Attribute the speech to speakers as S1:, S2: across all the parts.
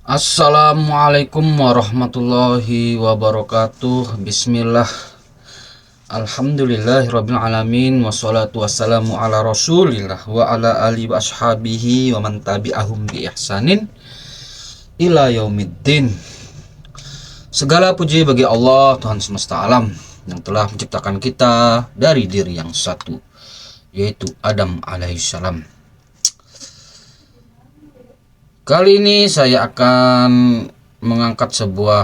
S1: Assalamualaikum warahmatullahi wabarakatuh. Bismillah. Alhamdulillahirabbil alamin wassalatu wassalamu ala Rasulillah wa ala alihi wa ashabihi wa man tabi'ahum bi ihsanin ila yaumiddin. Segala puji bagi Allah Tuhan semesta alam yang telah menciptakan kita dari diri yang satu, yaitu Adam alaihissalam. Kali ini saya akan mengangkat sebuah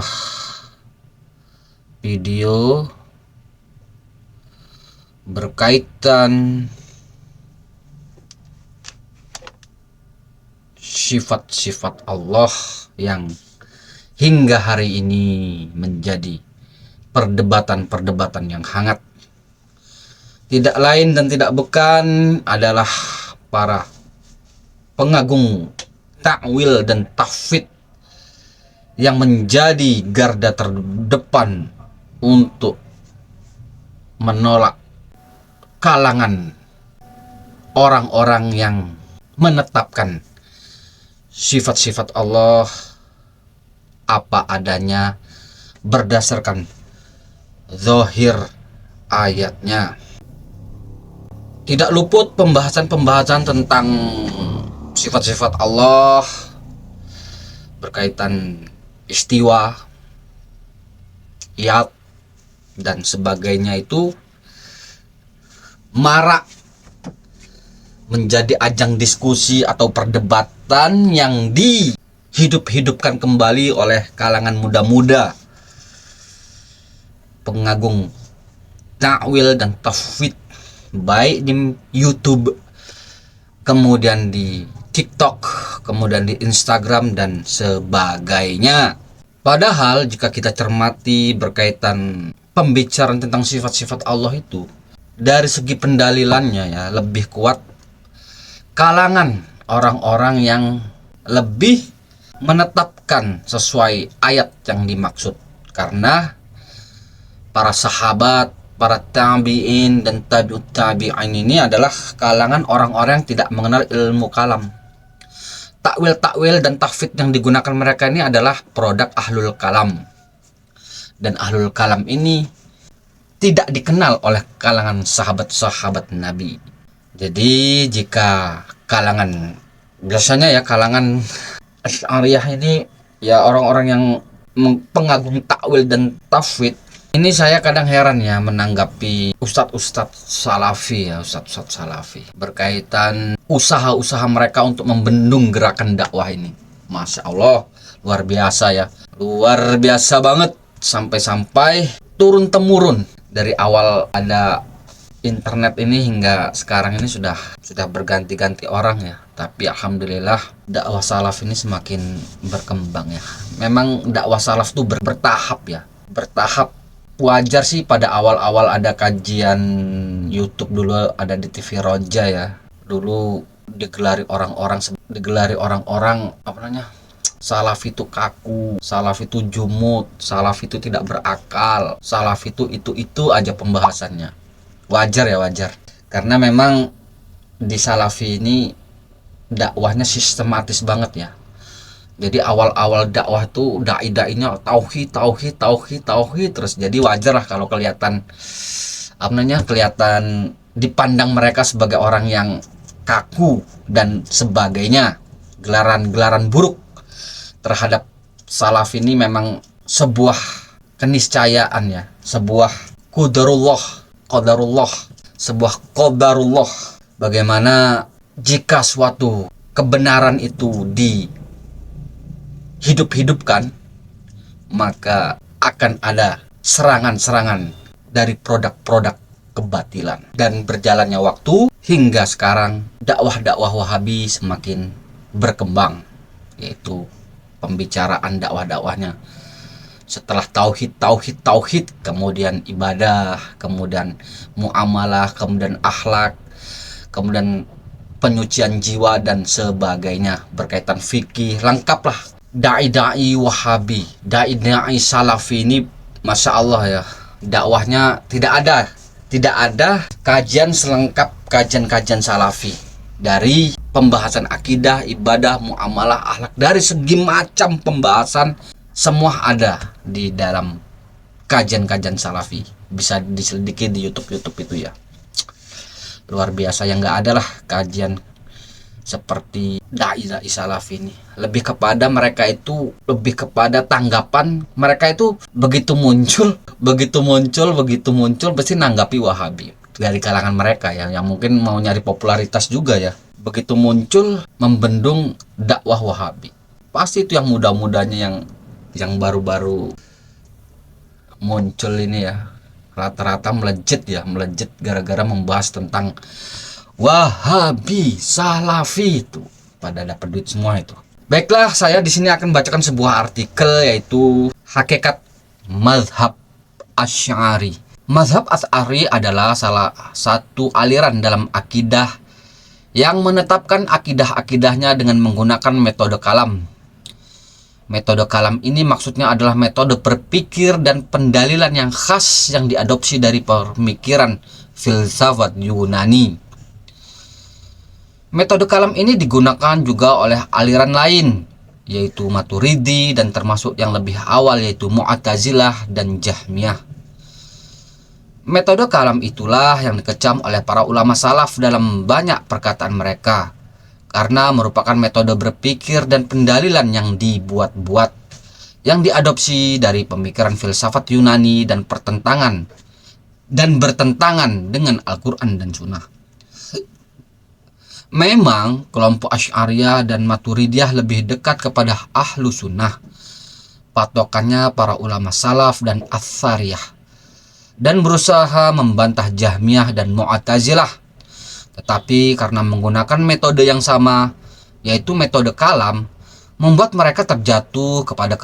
S1: video berkaitan sifat-sifat Allah yang hingga hari ini menjadi perdebatan-perdebatan yang hangat. Tidak lain dan tidak bukan adalah para pengagung takwil dan tafwid yang menjadi garda terdepan untuk menolak kalangan orang-orang yang menetapkan sifat-sifat Allah apa adanya berdasarkan zahir ayatnya. Tidak luput pembahasan-pembahasan tentang sifat-sifat Allah berkaitan istiwa, yad, dan sebagainya itu marak menjadi ajang diskusi atau perdebatan yang dihidup-hidupkan kembali oleh kalangan muda-muda pengagung takwil dan tafwid, baik di YouTube, kemudian di TikTok, kemudian di Instagram dan sebagainya. Padahal jika kita cermati berkaitan pembicaraan tentang sifat-sifat Allah itu, dari segi pendalilannya ya lebih kuat kalangan orang-orang yang lebih menetapkan sesuai ayat yang dimaksud. Karena para sahabat, para tabi'in dan tabi'ut tabi'in ini adalah kalangan orang-orang yang tidak mengenal ilmu kalam. Takwil-takwil dan tafwid yang digunakan mereka ini adalah produk ahlul kalam. Dan ahlul kalam ini tidak dikenal oleh kalangan sahabat-sahabat Nabi. Jadi jika kalangan, biasanya ya kalangan Asy'ariyah ini ya orang-orang yang pengagum takwil dan tafwid. Ini saya kadang heran ya menanggapi ustadz-ustadz salafi ya, ustadz-ustadz salafi berkaitan usaha-usaha mereka untuk membendung gerakan dakwah ini. Masya Allah, luar biasa ya, luar biasa banget. Sampai-sampai turun-temurun dari awal ada internet ini hingga sekarang ini sudah berganti-ganti orang ya. Tapi alhamdulillah dakwah salaf ini semakin berkembang ya. Memang dakwah salaf tuh bertahap ya, bertahap. Wajar sih pada awal-awal ada kajian YouTube, dulu ada di TV Roja ya. Dulu digelari orang-orang apa namanya? Salaf itu kaku, salaf itu jumut, salaf itu tidak berakal, salaf itu aja pembahasannya. Wajar ya, wajar. Karena memang di salafi ini dakwahnya sistematis banget ya. Jadi awal-awal dakwah tuh dai-dainya tauhid terus. Jadi wajar lah kalau kelihatan kelihatan dipandang mereka sebagai orang yang kaku dan sebagainya. Gelaran-gelaran buruk terhadap salaf ini memang sebuah keniscayaan ya, sebuah qadarullah, sebuah qadarullah. Bagaimana jika suatu kebenaran itu hidup-hidupkan, maka akan ada serangan-serangan dari produk-produk kebatilan. Dan berjalannya waktu hingga sekarang dakwah-dakwah Wahabi semakin berkembang, yaitu pembicaraan dakwah-dakwahnya setelah tauhid, kemudian ibadah, kemudian muamalah, kemudian akhlak, kemudian penyucian jiwa dan sebagainya, berkaitan fikih, lengkaplah. Dai-dai Wahabi, dai-dai Salafi ini Masya Allah ya, dakwahnya tidak ada kajian selengkap kajian-kajian Salafi dari pembahasan akidah, ibadah, muamalah, akhlak, dari segi macam pembahasan semua ada di dalam kajian-kajian salafi. Bisa diselidiki di YouTube itu ya. Luar biasa, yang nggak ada lah kajian seperti dai salafi ini. Lebih kepada mereka itu, lebih kepada tanggapan mereka itu begitu muncul pasti nanggapi Wahabi dari kalangan mereka ya, yang mungkin mau nyari popularitas juga ya. Begitu muncul membendung dakwah Wahabi, pasti itu yang muda-mudanya yang baru-baru muncul ini ya, rata-rata melejit gara-gara membahas tentang Wahabi, Salafi, itu pada dapat duit semua itu. Baiklah, saya di sini akan bacakan sebuah artikel, yaitu Hakikat Mazhab Asy'ari. Mazhab Asy'ari adalah salah satu aliran dalam akidah yang menetapkan akidah-akidahnya dengan menggunakan metode kalam. Metode kalam ini maksudnya adalah metode berpikir dan pendalilan yang khas yang diadopsi dari pemikiran filsafat Yunani. Metode kalam ini digunakan juga oleh aliran lain, yaitu Maturidi, dan termasuk yang lebih awal yaitu Mu'tazilah dan Jahmiyah. Metode kalam itulah yang dikecam oleh para ulama salaf dalam banyak perkataan mereka, karena merupakan metode berpikir dan pendalilan yang dibuat-buat, yang diadopsi dari pemikiran filsafat Yunani dan bertentangan dengan Al-Quran dan Sunnah. Memang kelompok Asy'ariyah dan Maturidiyah lebih dekat kepada Ahlu Sunnah, patokannya para ulama salaf dan Atsariyah, dan berusaha membantah Jahmiyah dan Mu'tazilah. Tetapi karena menggunakan metode yang sama, yaitu metode kalam, membuat mereka terjatuh kepada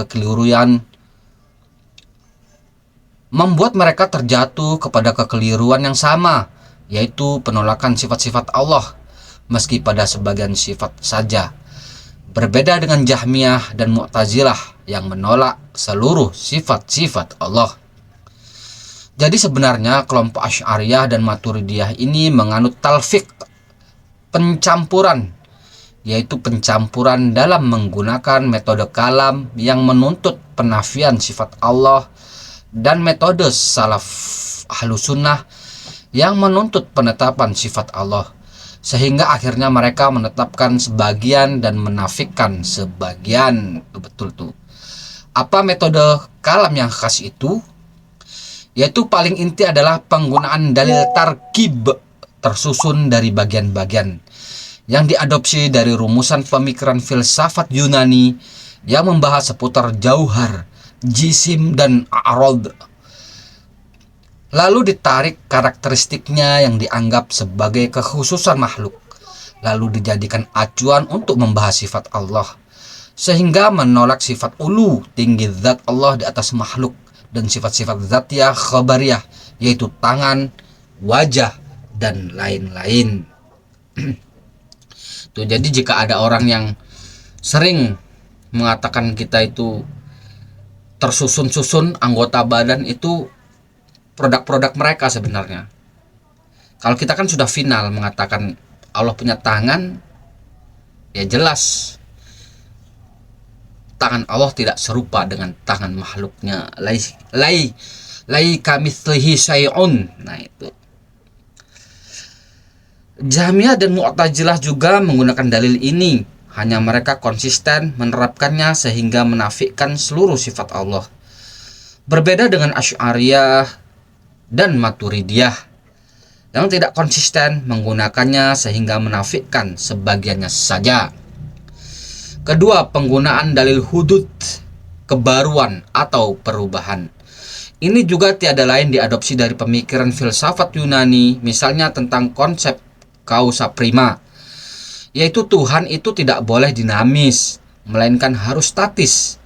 S1: kekeliruan yang sama, yaitu penolakan sifat-sifat Allah, meski pada sebagian sifat saja. Berbeda dengan Jahmiyah dan Mu'tazilah yang menolak seluruh sifat-sifat Allah. Jadi sebenarnya kelompok Asy'ariyah dan Maturidiyah ini menganut talfiq, pencampuran, yaitu pencampuran dalam menggunakan metode kalam yang menuntut penafian sifat Allah, dan metode salaf ahlu sunnah yang menuntut penetapan sifat Allah, sehingga akhirnya mereka menetapkan sebagian dan menafikan sebagian. Betul tuh. Apa metode kalam yang khas itu? Yaitu paling inti adalah penggunaan dalil tarkib tersusun dari bagian-bagian yang diadopsi dari rumusan pemikiran filsafat Yunani yang membahas seputar jauhar, jisim, dan a'rad. Lalu ditarik karakteristiknya yang dianggap sebagai kekhususan makhluk, lalu dijadikan acuan untuk membahas sifat Allah, sehingga menolak sifat ulu, tinggi zat Allah di atas makhluk, dan sifat-sifat zatiyah khabariyah, yaitu tangan, wajah, dan lain-lain. Tuh, jadi jika ada orang yang sering mengatakan kita itu tersusun-susun anggota badan, itu produk-produk mereka sebenarnya. Kalau kita kan sudah final mengatakan Allah punya tangan, ya jelas tangan Allah tidak serupa dengan tangan makhluknya. Lai kamitslihi syai'un. Nah itu. Jahmiyah dan Mu'tazilah juga menggunakan dalil ini, hanya mereka konsisten menerapkannya sehingga menafikan seluruh sifat Allah. Berbeda dengan Asy'ariyah dan Maturidiyah yang tidak konsisten menggunakannya sehingga menafikan sebagiannya saja. Kedua, penggunaan dalil hudud, kebaruan atau perubahan. Ini juga tiada lain diadopsi dari pemikiran filsafat Yunani, misalnya tentang konsep causa prima, yaitu Tuhan itu tidak boleh dinamis, melainkan harus statis.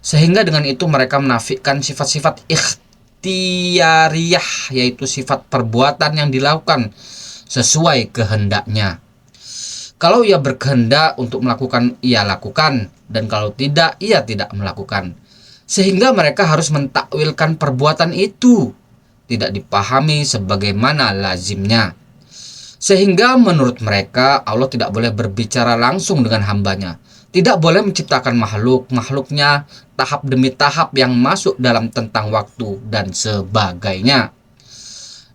S1: Sehingga dengan itu mereka menafikan sifat-sifat ikhtiyariyah, yaitu sifat perbuatan yang dilakukan sesuai kehendaknya. Kalau ia berkehendak untuk melakukan, ia lakukan, dan kalau tidak, ia tidak melakukan. Sehingga mereka harus mentakwilkan perbuatan itu, tidak dipahami sebagaimana lazimnya. Sehingga menurut mereka Allah tidak boleh berbicara langsung dengan hambanya, tidak boleh menciptakan makhluknya tahap demi tahap yang masuk dalam tentang waktu dan sebagainya.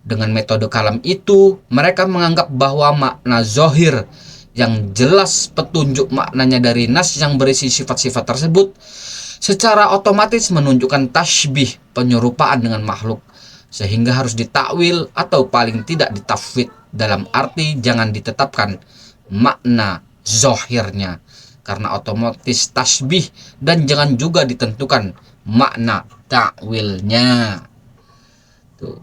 S1: Dengan metode kalam itu, mereka menganggap bahwa makna zohir yang jelas petunjuk maknanya dari nas yang berisi sifat-sifat tersebut secara otomatis menunjukkan tasbih, penyerupaan dengan makhluk, sehingga harus ditakwil atau paling tidak ditafwid, dalam arti jangan ditetapkan makna zohirnya karena otomatis tasbih, dan jangan juga ditentukan makna takwilnya. Tuh.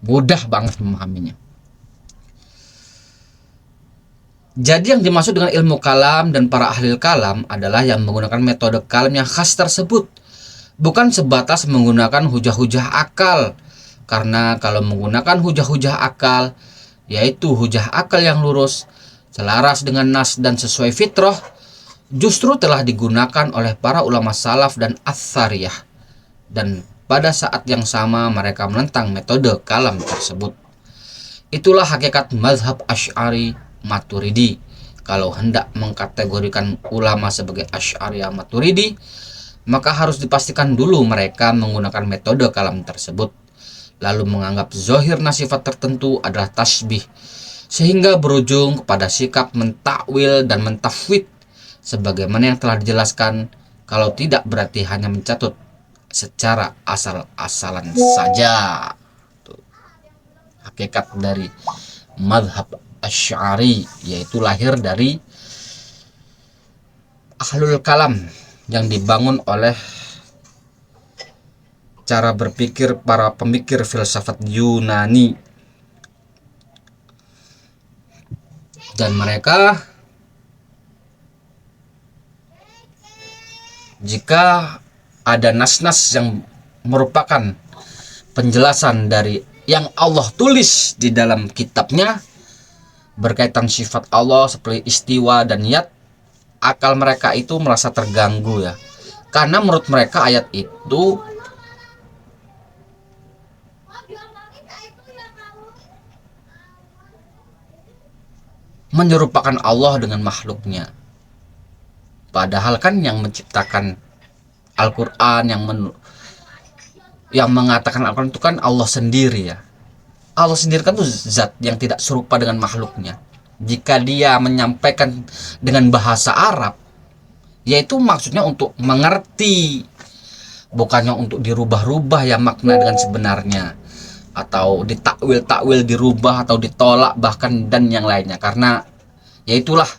S1: Mudah banget memahaminya. Jadi yang dimaksud dengan ilmu kalam dan para ahli kalam adalah yang menggunakan metode kalam yang khas tersebut, bukan sebatas menggunakan hujah-hujah akal. Karena kalau menggunakan hujah-hujah akal, yaitu hujah akal yang lurus, selaras dengan nas dan sesuai fitrah, justru telah digunakan oleh para ulama salaf dan ats-tsariyah, dan pada saat yang sama mereka menentang metode kalam tersebut. Itulah hakikat mazhab Asy'ari Maturidi. Kalau hendak mengkategorikan ulama sebagai Asy'ari Maturidi, maka harus dipastikan dulu mereka menggunakan metode kalam tersebut, lalu menganggap zohir sifat tertentu adalah tasbih, sehingga berujung kepada sikap mentakwil dan mentafwid sebagaimana yang telah dijelaskan. Kalau tidak berarti hanya mencatut secara asal-asalan saja. Tuh. Hakikat dari madhab Asy'ari, yaitu lahir dari ahlul kalam yang dibangun oleh cara berpikir para pemikir filsafat Yunani, dan mereka jika ada nas-nas yang merupakan penjelasan dari yang Allah tulis di dalam kitabnya berkaitan sifat Allah seperti istiwa dan yad, akal mereka itu merasa terganggu ya, karena menurut mereka ayat itu menyerupakan Allah dengan makhluknya, padahal kan yang menciptakan Al-Quran, yang mengatakan Al-Quran itu kan Allah sendiri ya. Allah sendiri kan tuh zat yang tidak serupa dengan makhluknya. Jika dia menyampaikan dengan bahasa Arab, yaitu maksudnya untuk mengerti, bukannya untuk dirubah-rubah ya makna dengan sebenarnya, atau ditakwil-takwil, dirubah atau ditolak bahkan dan yang lainnya. Karena yaitulah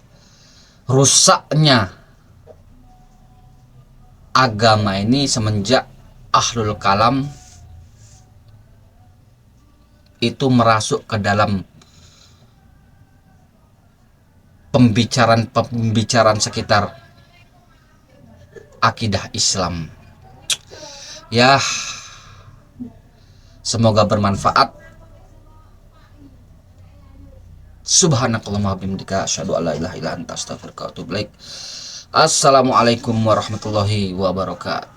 S1: rusaknya agama ini semenjak ahlul kalam itu merasuk ke dalam pembicaraan sekitar akidah Islam. Ya, semoga bermanfaat. Subhanakallahumma wabihamdika asyhadu an la ilaha illa anta astaghfiruka wa atubu ilaik. Assalamualaikum warahmatullahi wabarakatuh.